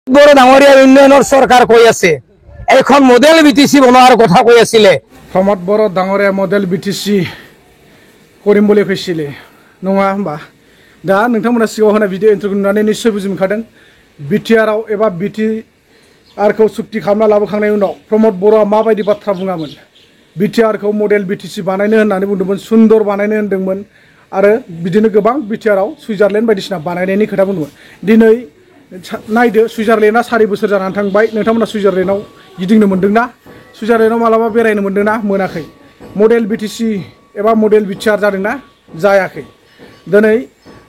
বড় ডাঙৰীয়া উন্নয়নৰ চৰকাৰ কৈ আছে এখন মডেল বিটিসি বনোৱাৰ কথা কৈ আছিল প্ৰমোদ বড়ো ডাঙৰীয়া মডেল বিটিসি কৰিম বুলি কৈছিলে নङा होनबा दा नोंथांमोना सिगाङाव होनाय भिडिअ इन्ट्र'खौ नुनानै निश्चय बुजि मोनखादों बिटिआरआव एबा बिटिआरखौ सुक्ति खालामना लाबोखांनायनि उनाव प्रमोद बर'आ माबायदि बाथ्रा बुङामोन बिटिआरखौ मडेल बिटिसि बानायनो होननानै बुंदोंमोन सुन्दर बानायनो होनदोंमोन आरो बिदिनो गोबां बिटिआरआव सुइजारलेण्ड बायदिसिना बानायनायनि खोथा बुंदोंमोन दिनै नायदो सुइजारलेण्डआ 4 बोसोर जानानै थांबाय नोंथांमोना सुइजारलेण्डआव गिदिंनो मोन्दोंना सुइजारलेण्डआव मालाबा बेरायनो मोन्दोंना मोनाखै मडेल बिटिसि एबा मडेल बिटिआर जादोंना जायाखै दिनै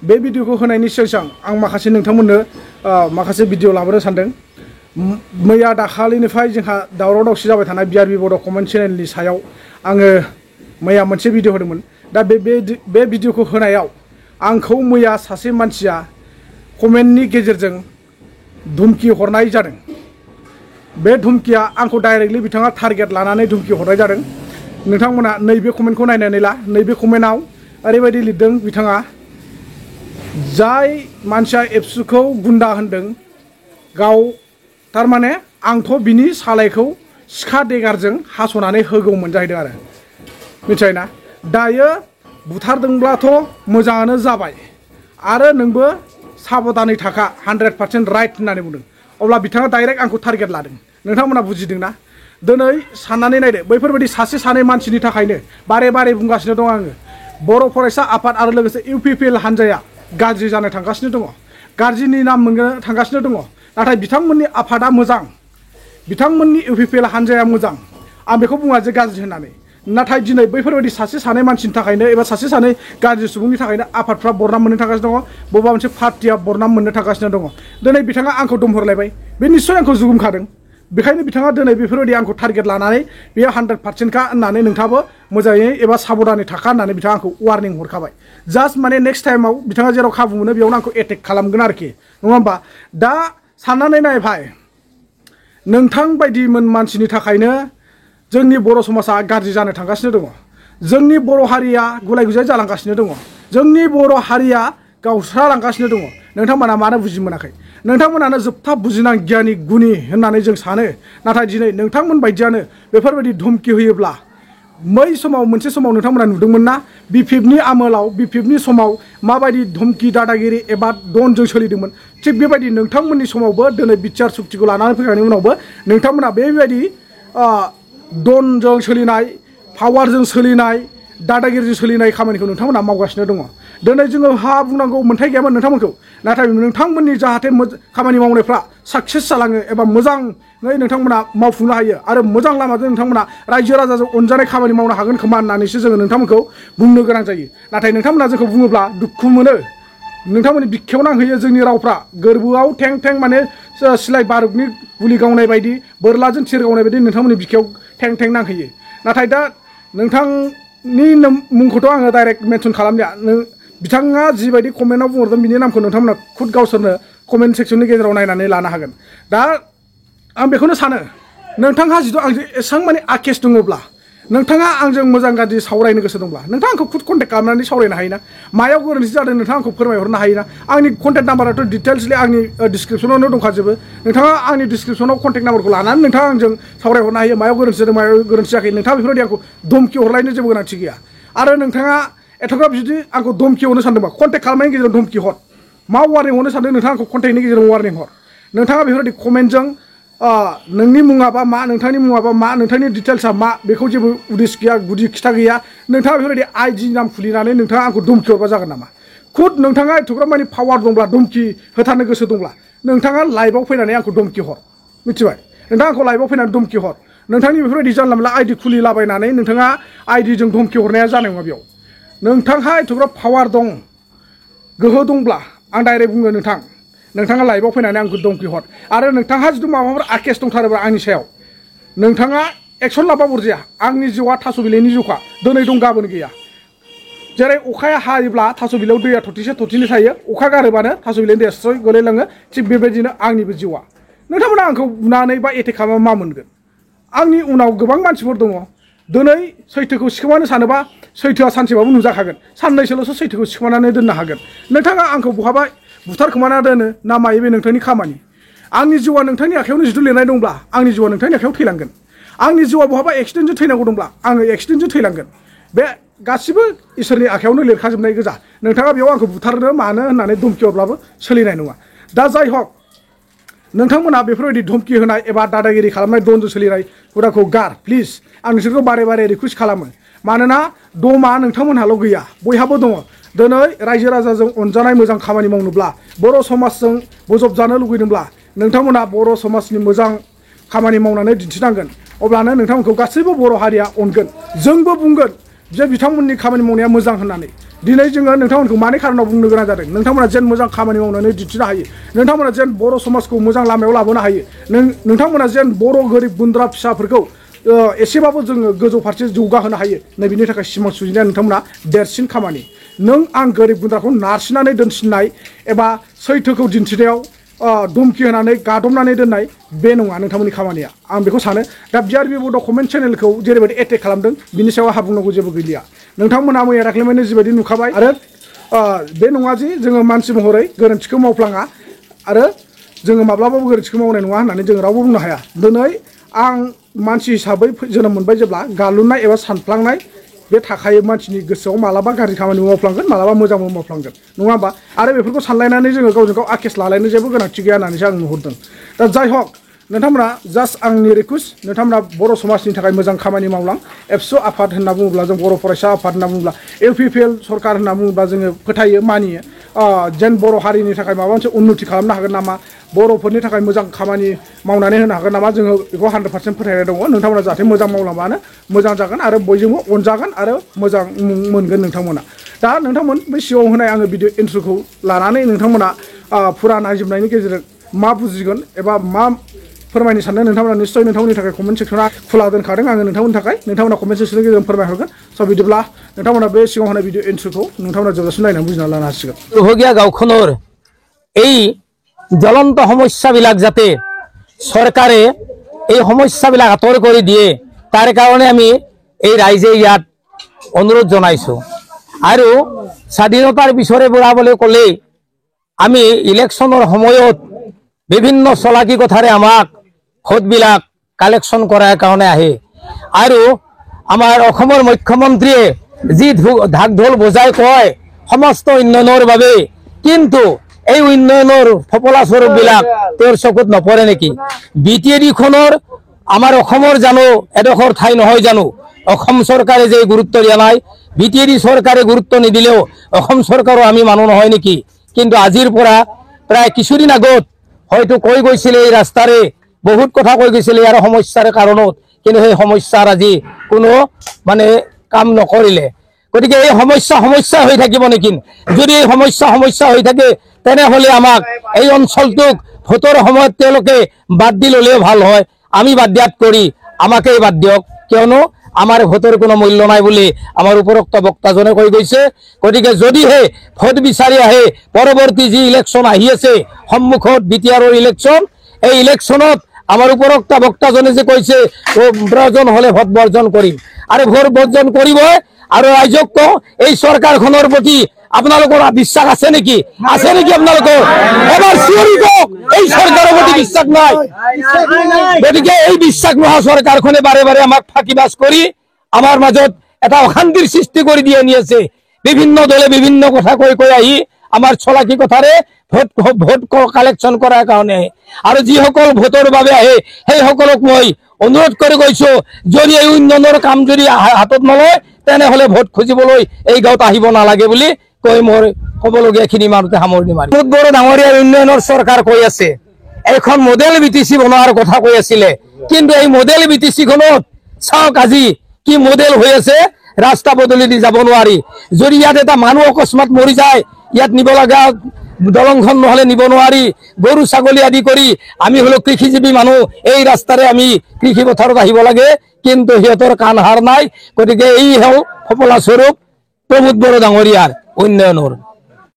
बे भिडिअखौ होनायनि सिगां आं माखासे नोंथांमोननो माखासे भिडिअ लाबोनो सानदों मैया दाखालिनिफ्राय जोंहा दावराव दावसि जाबाय थानाय बिआरबि बड' कमेन्ट चेनेलनि सायाव आङो मैया मोनसे भिडिअ होदोंमोन दा बे भिडिअखौ होनायाव आंखौ मैया सासे मानसिया कमेन्टनि गेजेरजों धुमकि हरनाय जादों बे धुमकिया आंखौ डाइरेक्टलि बिथाङा टारगेट लानानै धुमकि हरनाय जादों नोंथांमोना नैबे कमेन्टखौ नायनानै ला नैबे कमेन्टआव ओरैबायदि लिरदों बिथाङा जाय मानसिया एबसुखौ गुन्दा होनदों गाव थारमाने आंथ' बिनि सालायखौ सिखा देगारजों हास'नानै होगौमोन जाहैदों आरो मिथिबायना दायो बुथारदोंब्लाथ' मोजाङानो जाबाय आरो नोंबो साबधानै थाखा 100% राइट होननानै बुंदों अब्ला बिथाङा डाइरेक्ट आंखौ टारगेट लादों नोंथांमोना बुजिदोंना दिनै साननानै नायदो बैफोरबायदि सासे सानै मानसिनि थाखायनो बारे बारे बुंगासिनो दं आङो बर' फरायसा आफाद आरो लोगोसे इउपिपिएल हान्जाया गाज्रि जानो थांगासिनो दङ गाज्रिनि नाम मोननो थांगासिनो दङ नाथाय बिथांमोननि आफादा मोजां बिथांमोननि इउपिपिएल हान्जाया मोजां आं बेखौ बुङा जे गाज्रि होननानै नाथाय दिनै बैफोरबायदि सासे सानै मानसिनि थाखायनो एबा सासे सानै गाज्रि सुबुंनि थाखायनो आफादफ्रा बरनाम मोननो थांगासिनो दङ बबेबा मोनसे पार्टिया बरनाम मोननो थांगासिनो दङ दिनै बिथाङा आंखौ दमहरलायबाय बे निस्सय आंखौ जुगुमखादों बेखायनो बिथाङा दिनै बेफोरबायदि आंखौ टारगेट लानानै बेयो 100% खा होननानै नोंथाङाबो मोजाङै एबा साबधानै थाखा होननानै बिथाङा आंखौ वार्निं हरखाबाय जास्ट माने नेक्स्ट टाइमाव बिथाङा जेराव खाबु मोनो बेयावनो आंखौ एटेक खालामगोन आरोखि नङा होमबा दा साननानै नाय भाइ नोंथां बायदिमोन मानसिनि थाखायनो जोंनि बर' समाजा गाज्रि जानो थांगासिनो दङ जोंनि बर' हारिया गुलाय गुजाय जालांगासिनो दङ जोंनि बर' हारिया गावस्रालांगासिनो दङ नोंथांमोना मानो बुजि मोनाखै नोंथांमोनानो जोबथा बुजिनां गियानि गुनि होननानै जों सानो नाथाय दिनै नोंथांमोन बायदियानो बेफोरबायदि धुमकि होयोब्ला बै समाव मोनसे समाव नोंथांमोना नुदोंमोन ना बिपिएफनि आमोलाव बिपिएफनि समाव माबायदि धुमकि दादागिरि एबा दनजों सोलिदोंमोन थिग बेबायदि नोंथांमोननि समावबो दिनै बिटिआर सुक्तिखौ लानानै फैखांनायनि उनावबो नोंथांमोना बेबायदि दनजों सोलिनाय पावारजों सोलिनाय दादागिरिजों सोलिनाय खामानिखौ नोंथांमोना मावगासिनो दङ दिनै जोङो हा बुंनांगौ मोन्थाय गैयामोन नोंथांमोनखौ नाथाय नोंथांमोननि जाहाथे खामानि मावनायफ्रा साक्सेस जालाङो एबा मोजाङै नोंथांमोना मावफुंनो हायो आरो मोजां लामाजों नोंथांमोना रायजो राजाजों अनजानाय खामानि मावनो हागोन खोमा होननानैसो जोङो नोंथांमोनखौ बुंनो गोनां जायो नाथाय नोंथांमोना जोंखौ बुङोब्ला दुखु मोनो नोंथांमोननि बिखायाव नांहैयो जोंनि रावफ्रा गोरबोआव थें थें माने सिलाय बारुदनि गुलि गावनाय बायदि बोरलाजों थिर गावनाय बायदि नोंथांमोननि बिखायाव थें थें नांहैयो नाथाय दा नोंथांनि मुंखौथ' आङो डाइरेक्ट मेनसन खालामलिया बिथाङा जिबायदि कमेन्टआव बुंहरदों बिनि नामखौ नोंथांमोना खुद गावसोरनो कमेन्ट सेक्सननि गेजेराव नायनानै लानो हागोन दा आं बेखौनो सानो नोंथांहा जिथु आंजों एसेबां माने आकेस दङब्ला नोंथाङा आंजों मोजां गाज्रि सावरायनो गोसो दंब्ला नोंथाङा आंखौ खुद कन्टेक्ट खालामनानै सावरायनो हायोना मायाव गोरोन्थि जादों नोंथाङा आंखौ फोरमायहरनो हायोना आंनि कन्टेक्ट नाम्बाराथ' डिटेल्सलि आंनि डिसक्रिपसनावनो दंखाजोबो नोंथाङा आंनि डिसक्रिपसनाव कन्टेक्ट नाम्बारखौ लानानै नोंथाङा आंजों सावरायहरनो हायो मायाव गोरोन्थि जादों मायाव गोरोन्थि जायाखै नोंथाङा बेफोरबायदि आंखौ धमकि हरलायनो जेबो गोनांथि गैया आरो नोंथाङा एथ'ग्राब जुदि आंखौ धमकि हरनो सानदोंबा कन्टेक्ट खालामनायनि गेजेराव धमकि हर मा वार्निं हरनो सानदों नोंथाङा आंखौ कन्टेक्टनि गेजेराव वार्निं हर नोंथाङा बेफोरबायदि कमेन्टजों नोंनि मुङाबा मा नोंथांनि मुङाबा मा नोंथांनि डिटेल्सआ मा बेखौ जेबो उदिस गैया गुदि खिथा गैया नोंथाङा बेफोरबायदि आइडि नाम खुलिनानै नोंथाङा आंखौ धमकि हरबा जागोन नामा खुद नोंथाङा एथ'ग्राब माने पावार दंब्ला धमकि होथारनो गोसो दंब्ला नोंथाङा लाइभआव फैनानै आंखौ धमकि हर मिथिबाय नोंथाङा आंखौ लाइभआव फैनानै धमकि हर नोंथांनि बेफोरबायदि जानला मोनला आइडि खुलिलाबायनानै नोंथाङा आइडिजों धमकि हरनाया जानाय नङा बेयाव नोंथांहा एथ'ग्राब पावार दं गोहो दंब्ला आं डाइरेक्ट बुङो नोंथाङा लाइभआव फैनानै आंखौ धमकि हर आरो नोंथांहा जुदि माबाफोर आकेस दंथारोब्ला आंनि सायाव नोंथाङा एक्सन लाबा अरजाया आंनि जिउआ थास' बिलाइनि जिउखा दिनै दं गाबोन गैया जेरै अखाया हायोब्ला थास' बिलाइयाव दैया थरथिसे थरथिनै थायो अखा गारोबानो थास' बिलाइनि दैया स्रय गोलैलाङो थिग बेबायदिनो आंनिबो जिउआ नोंथांमोना आंखौ बुनानै बा एटेक खालामबा मा मोनगोन आंनि उनाव गोबां मानसिफोर दङ दिनै सैथोखौ सिखोमानो सानोबा सैथोआ सानसेबाबो नुजाखागोन साननैसोल'सो सैथोखौ सिखोमानानै दोननो हागोन नोंथाङा आंखौ बहाबा बुथारखोमाना दोनो ना मायो बे नोंथांनि खामानि आंनि जिउआ नोंथांनि आखायावनो जुदि लिरनाय दंब्ला आंनि जिउआ नोंथांनि आखायाव थैलांगोन आंनि जिउआ बहाबा एक्सिडेन्टजों थैनांगौ दंब्ला आङो एक्सिडेन्टजों थैलांगोन बे गासिबो इसोरनि आखायावनो लिरखाजोबनाय गोजा नोंथाङा बेयाव आंखौ बुथारनो मानो होननानै धमखि हरब्लाबो सोलिनाय नङा दा जाय हक नोंथांमोना बेफोरबायदि धमकि होनाय एबा दादागिरि खालामनाय दनजों सोलिनाय हुदाखौ गार प्लिज आं नोंसोरखौ बारे बारे रिकुवेस्ट खालामो मानोना दमा नोंथांमोनहाल' गैया बयहाबो दङ दिनै रायजो राजाजों अनजानाय मोजां खामानि मावनोब्ला बर' समाजजों बजबजानो लुगैदोंब्ला नोंथांमोना बर' समाजनि मोजां खामानि मावनानै दिन्थिनांगोन अब्लानो नोंथांमोनखौ गासैबो बर' हारिया अनगोन जोंबो बुंगोन जे बिथांमोननि खामानि मावनाया मोजां होननानै दिनै जोङो नोंथांमोनखौ मानि खारनाव बुंनो गोनां जादों नोंथांमोना जेन मोजां खामानि मावनानै दिन्थिनो हायो नोंथांमोना जेन बर' समाजखौ मोजां लामायाव लाबोनो हायो नोंथांमोना जेन बर' गोरिब गुन्द्रा फिसाफोरखौ एसेबाबो जोङो गोजौ फारसे जौगाहोनो हायो नै बिनि थाखाय सिमां सुजुनाया नोंथांमोना देरसिन खामानि नों आं गोरिब गुन्द्राखौ नारसिननानै दोनसिननाय एबा सैथोखौ दिन्थिनायाव धमकि होनानै गादबनानै दोननाय बे नङा नोंथांमोननि खामानिया आं बेखौ सानो दा बिआरबि बड' कमेन्ट चेनेलखौ जेरैबायदि एटेक खालामदों बिनि सायाव आंहा बुंनांगौ जेबो गैलिया नोंथांमोना मैया दाख्लैमायनो जिबायदि नुखाबाय आरो बे नङा जे जोङो मानसि महरै गोरोन्थिखौ मावफ्लाङा आरो जोङो माब्लाबाबो गोरोन्थिखौ मावनाय नङा होननानै जों रावबो बुंनो हाया दिनै आं मानसि हिसाबै जोनोम मोनबाय जेब्ला गालुनाय एबा सानफ्लांनाय बे थाखायो मानसिनि गोसोआव मालाबा गाज्रि खामानि मावफ्लांगोन मालाबा मोजांबो मावफ्लांगोन नङा होमबा आरो बेफोरखौ सानलायनानै जोङो गावजों गाव आकेस लालायनो जेबो गोनांथि गैया होननानैसो आं नुहुरदों दा जाय हक नोंथांमोना जास्ट आंनि रिकुवेस्ट नोंथांमोना बर' समाजनि थाखाय मोजां खामानि मावलां एबसु आफाद होनना बुङोब्ला जों बर' फरायसा आफाद होनना बुङोब्ला इउपिपिएल सरकार होनना बुङोब्ला जोङो फोथायो मानियो जेन बर' हारिनि थाखाय माबा मोनसे उन्नति खालामनो हागोन नामा बर'फोरनि थाखाय मोजां खामानि मावनानै होनो हागोन नामा जोङो बेखौ 100% फोथायनाय दङ नोंथांमोना जाहाथे मोजां मावलांबानो मोजां जागोन आरो बयजोंबो अनजागोन आरो मोजां मोनगोन नोंथांमोना दा नोंथांमोन बै सिगाङाव होनाय आङो भिडिअ इन्ट्र'खौ लानानै नोंथांमोना फुरा नायजोबनायनि गेजेरजों मा बुजिगोन एबा मा फोरमायनो सानदों नोंथांमोना निश्चय नोंथांमोननि थाखाय कमेन्ट सेक्सना खुला दोनखादों आङो नोंथांमोननि थाखाय नोंथांमोना कमेन्ट सेक्सननि गेजेरजों फोरमायहरगोन स' बिदिब्ला नोंथांमोना बे सिगाङाव होनाय भिडिअ इन्ट्र'खौ नोंथांमोना जोबजासिम नायनानै बुजिना लानो हासिगोन ৰোহগীয়া গাঁওখনৰ এই জ্বলন্ত সমস্যাবিলাক যাতে চৰকাৰে এই সমস্যাবিলাক আঁতৰ কৰি দিয়ে তাৰ কাৰণে আমি এই ৰাইজে ইয়াত অনুৰোধ জনাইছোঁ আৰু স্বাধীনতাৰ পিছৰে বুঢ়াবলৈ ক'লে আমি ইলেকশ্যনৰ সময়ত বিভিন্ন চলাকি কথাৰে আমাক ভোটবিলাক কালেকশ্যন কৰাৰ কাৰণে আহে আৰু আমাৰ অসমৰ মুখ্যমন্ত্ৰীয়ে যি ঢাক ঢোল বজাই কয় সমস্ত উন্নয়নৰ বাবে কিন্তু এই উন্নয়নৰ ফপলা স্বৰূপবিলাক তেওঁৰ চকুত নপৰে নেকি বিটিএডিখনৰ আমাৰ অসমৰ জানো এডোখৰ ঠাই নহয় জানো অসম চৰকাৰে যে গুৰুত্ব দিয়া নাই বিটিএডি চৰকাৰে গুৰুত্ব নিদিলেও অসম চৰকাৰো আমি মানুহ নহয় নেকি কিন্তু আজিৰ পৰা প্ৰায় কিছুদিন আগত হয়তো কৈ গৈছিলে এই ৰাস্তাৰে বহুত কথা কৈ গৈছিলে ইয়াৰ সমস্যাৰ কাৰণত কিন্তু সেই সমস্যাৰ আজি কোনো মানে কাম নকৰিলে গতিকে এই সমস্যা হৈ থাকিব নেকি যদি এই সমস্যা হৈ থাকে তেনেহলে আমাক এই অঞ্চলটোক ভোটৰ সময়ত তেওঁলোকে বাদ দি ল'লেও ভাল হয় আমি বাদ দিয়াত কৰি আমাকেই বাদ দিয়ক কিয়নো আমাৰ ভোটৰ কোনো মূল্য নাই বুলি আমাৰ উপৰোক্ত বক্তাজনে কৈ গৈছে গতিকে যদিহে ভোট বিচাৰি আহে পৰৱৰ্তী যি ইলেকশ্যন আহি আছে সন্মুখত বিটিআৰৰ ইলেকশ্যন এই ইলেকশ্যনত আমাৰ উপৰোক্ত বক্তাজনে যে কৈছে প্ৰয়োজন হলে ভোট বৰ্জন কৰিম আৰু ভোট বৰ্জন কৰিব আৰু ৰাইজক কওঁ এই চৰকাৰখনৰ প্ৰতি আপোনালোকৰ বিশ্বাস আছে নেকি আপোনালোকৰ এবাৰ চিঞৰি কওক এই চৰকাৰৰ প্ৰতি বিশ্বাস নাই গতিকে এই বিশ্বাস নোহোৱা চৰকাৰখনে বাৰে বাৰে আমাক ফাঁকিবাজ কৰি আমাৰ মাজত এটা অশান্তিৰ সৃষ্টি কৰি দি আনি আছে বিভিন্ন দলে বিভিন্ন কথা কৈ আহি আমাৰ চলাকি কথাৰে ভোট কালেকশ্যন কৰাৰ কাৰণে আৰু যিসকল ভোটৰ বাবে আহে সেই সকলক মই অনুৰোধ কৰি কৈছো যদি এই উন্নয়নৰ কাম যদি হাতত নলয় তেনেহলে ভোট খুজিবলৈ এই গাঁৱত আহিব নালাগে বুলি কৈ মোৰ ক'বলগীয়াখিনি মানতে সামৰণি মাৰি বহুত বড় ডাঙৰীয়াৰ উন্নয়নৰ চৰকাৰ কৈ আছে এখন মডেল বিটিচি বনোৱাৰ কথা কৈ আছিলে কিন্তু এই মডেল বিটিচিখনত চাওক আজি কি মডেল হৈ আছে ৰাস্তা বদলি দি যাব নোৱাৰি যদি ইয়াত এটা মানুহ অকস্মাত মৰি যায় ইয়াত নিব লগা দলংখন নহলে নিব নোৱাৰি গৰু ছাগলী আদি কৰি আমি হলো কৃষিজীৱী মানুহ এই ৰাস্তাৰে আমি কৃষি পথাৰত আহিব লাগে কিন্তু সিহঁতৰ কাণ হাৰ নাই গতিকে এই হল সফলা স্বৰূপ প্ৰমোদ বড়ো ডাঙৰীয়াৰ উন্নয়নৰ